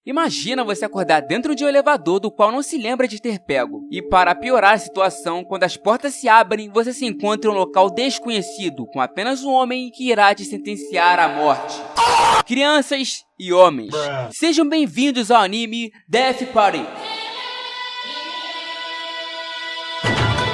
Imagina você acordar dentro de um elevador do qual não se lembra de ter pego. E para piorar a situação, quando as portas se abrem, você se encontra em um local desconhecido, com apenas um homem que irá te sentenciar à morte. Crianças e homens, sejam bem-vindos ao anime Death Party.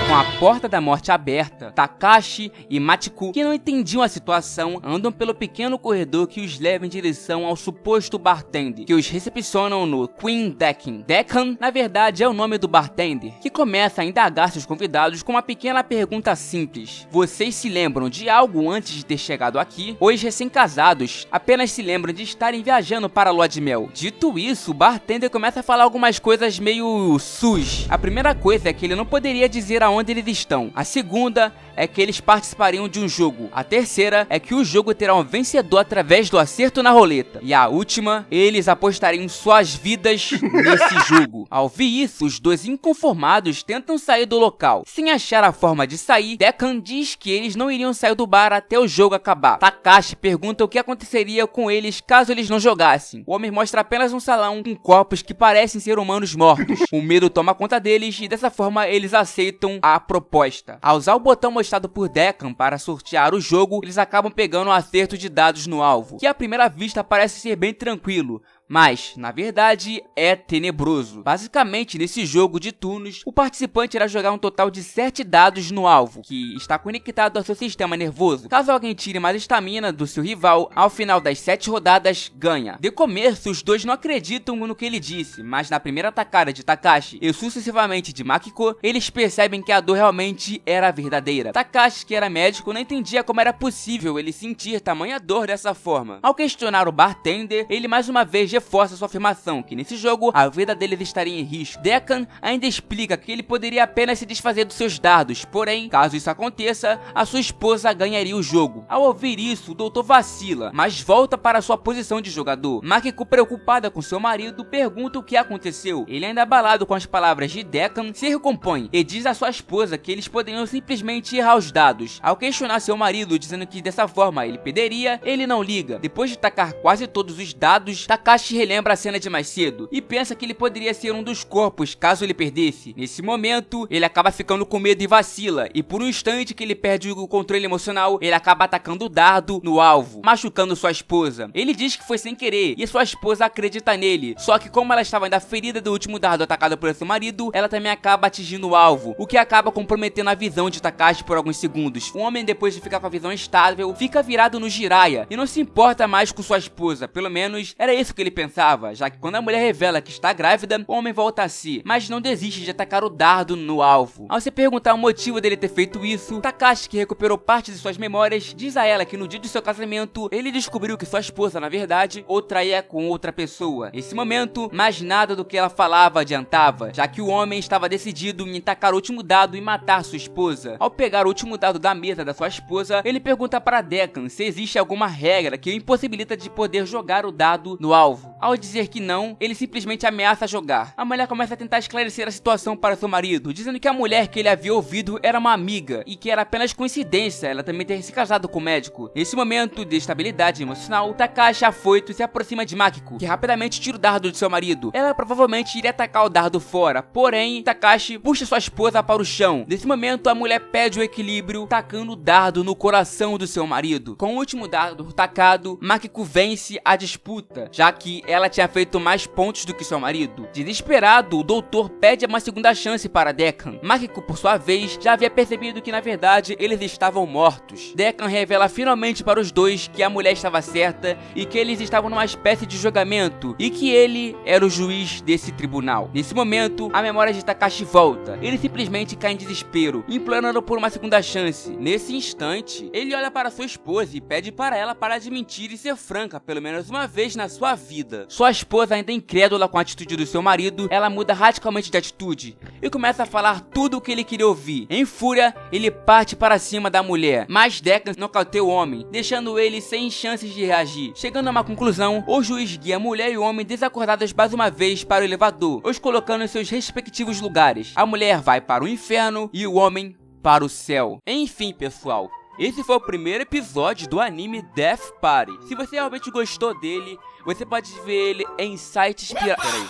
Com a porta da morte aberta, Takashi e Machiko, que não entendiam a situação, andam pelo pequeno corredor que os leva em direção ao suposto bartender, que os recepcionam no Queen Decken. Decken, na verdade, é o nome do bartender, que começa a indagar seus convidados com uma pequena pergunta simples. Vocês se lembram de algo antes de ter chegado aqui? Os recém-casados apenas se lembram de estarem viajando para a lua de mel. Dito isso, o bartender começa a falar algumas coisas meio sus. A primeira coisa é que ele não poderia dizer aonde eles estão. A segunda é que eles participariam de um jogo. A terceira é que o jogo terá um vencedor através do acerto na roleta. E a última, eles apostariam suas vidas nesse jogo. Ao ouvir isso, os dois inconformados tentam sair do local. Sem achar a forma de sair, Decan diz que eles não iriam sair do bar até o jogo acabar. Takashi pergunta o que aconteceria com eles caso eles não jogassem. O homem mostra apenas um salão com corpos que parecem ser humanos mortos. O medo toma conta deles e dessa forma eles aceitam a proposta. Ao usar o botão mostrado por Decan para sortear o jogo, eles acabam pegando um acerto de dados no alvo, que à primeira vista parece ser bem tranquilo, mas, na verdade, é tenebroso. Basicamente, nesse jogo de turnos, o participante irá jogar um total de 7 dados no alvo, que está conectado ao seu sistema nervoso. Caso alguém tire mais estamina do seu rival, ao final das 7 rodadas, ganha. De começo, os dois não acreditam no que ele disse, mas na primeira atacada de Takashi e sucessivamente de Makiko, eles percebem que a dor realmente era verdadeira. Takashi, que era médico, não entendia como era possível ele sentir tamanha dor dessa forma. Ao questionar o bartender, ele mais uma vez reforça sua afirmação que nesse jogo a vida deles estaria em risco. Decan ainda explica que ele poderia apenas se desfazer dos seus dados, porém, caso isso aconteça, a sua esposa ganharia o jogo. Ao ouvir isso, o doutor vacila, mas volta para sua posição de jogador. Makiko, preocupada com seu marido, pergunta o que aconteceu. Ele, ainda abalado com as palavras de Decan, se recompõe e diz à sua esposa que eles poderiam simplesmente errar os dados. Ao questionar seu marido, dizendo que dessa forma ele perderia, ele não liga. Depois de tacar quase todos os dados, Takashi relembra a cena de mais cedo e pensa que ele poderia ser um dos corpos caso ele perdesse. Nesse momento, ele acaba ficando com medo e vacila, e por um instante que ele perde o controle emocional, ele acaba atacando o dardo no alvo, machucando sua esposa. Ele diz que foi sem querer e sua esposa acredita nele, só que como ela estava ainda ferida do último dardo atacado por seu marido, ela também acaba atingindo o alvo, o que acaba comprometendo a visão de Takashi por alguns segundos. O homem, depois de ficar com a visão estável, fica virado no Jiraiya e não se importa mais com sua esposa, pelo menos era isso que ele pensava, já que quando a mulher revela que está grávida, o homem volta a si, mas não desiste de atacar o dardo no alvo. Ao se perguntar o motivo dele ter feito isso, Takashi, que recuperou parte de suas memórias, diz a ela que no dia de seu casamento, ele descobriu que sua esposa, na verdade, o traía com outra pessoa. Nesse momento, mais nada do que ela falava adiantava, já que o homem estava decidido em tacar o último dado e matar sua esposa. Ao pegar o último dado da mesa da sua esposa, ele pergunta para Decan se existe alguma regra que o impossibilita de poder jogar o dado no alvo. Ao dizer que não, ele simplesmente ameaça jogar. A mulher começa a tentar esclarecer a situação para seu marido, dizendo que a mulher que ele havia ouvido era uma amiga e que era apenas coincidência ela também ter se casado com o médico. Nesse momento de estabilidade emocional, Takashi, afoito, se aproxima de Makiko, que rapidamente tira o dardo de seu marido. Ela provavelmente iria atacar o dardo fora, porém, Takashi puxa sua esposa para o chão. Nesse momento, a mulher perde o equilíbrio, tacando o dardo no coração do seu marido. Com o último dardo tacado, Makiko vence a disputa, já que ela tinha feito mais pontos do que seu marido. Desesperado, o doutor pede uma segunda chance para Decan. Makiko, por sua vez, já havia percebido que na verdade eles estavam mortos. Decan revela finalmente para os dois que a mulher estava certa e que eles estavam numa espécie de julgamento e que ele era o juiz desse tribunal. Nesse momento, a memória de Takashi volta. Ele simplesmente cai em desespero, implorando por uma segunda chance. Nesse instante, ele olha para sua esposa e pede para ela parar de mentir e ser franca pelo menos uma vez na sua vida. Sua esposa, ainda incrédula com a atitude do seu marido, ela muda radicalmente de atitude e começa a falar tudo o que ele queria ouvir. Em fúria, ele parte para cima da mulher, mas Decan nocauteia o homem, deixando ele sem chances de reagir. Chegando a uma conclusão, o juiz guia a mulher e o homem desacordados mais uma vez para o elevador, os colocando em seus respectivos lugares. A mulher vai para o inferno e o homem para o céu. Enfim, pessoal, esse foi o primeiro episódio do anime Death Party. Se você realmente gostou dele, você pode ver ele em sites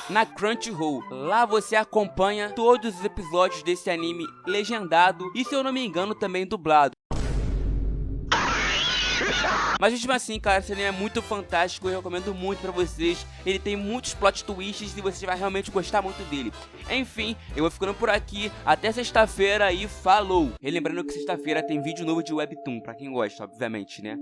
na Crunchyroll. Lá você acompanha todos os episódios desse anime legendado e, se eu não me engano, também dublado. Mas mesmo assim, cara, esse anime é muito fantástico, eu recomendo muito pra vocês. Ele tem muitos plot twists e você vai realmente gostar muito dele. Enfim, eu vou ficando por aqui, até sexta-feira e falou! Relembrando que sexta-feira tem vídeo novo de Webtoon, pra quem gosta, obviamente, né?